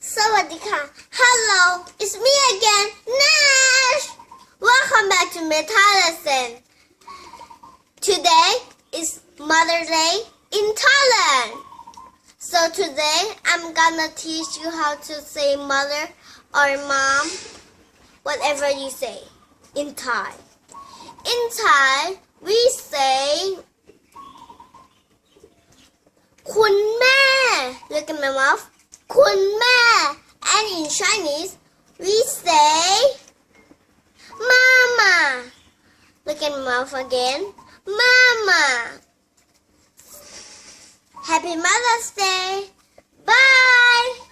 Sawadika. Hello, it's me again, Nash. Welcome back to my Thai lesson. Today is Mother's Day in Thailand. So today I'm gonna teach you how to say mother or mom, whatever you say, in Thai. In Thai, we say คุณแม่ Look at my mouth. คุณแม่ And in Chinese, we say Mama. Look at my mouth again. Mama. Happy Mother's Day. Bye.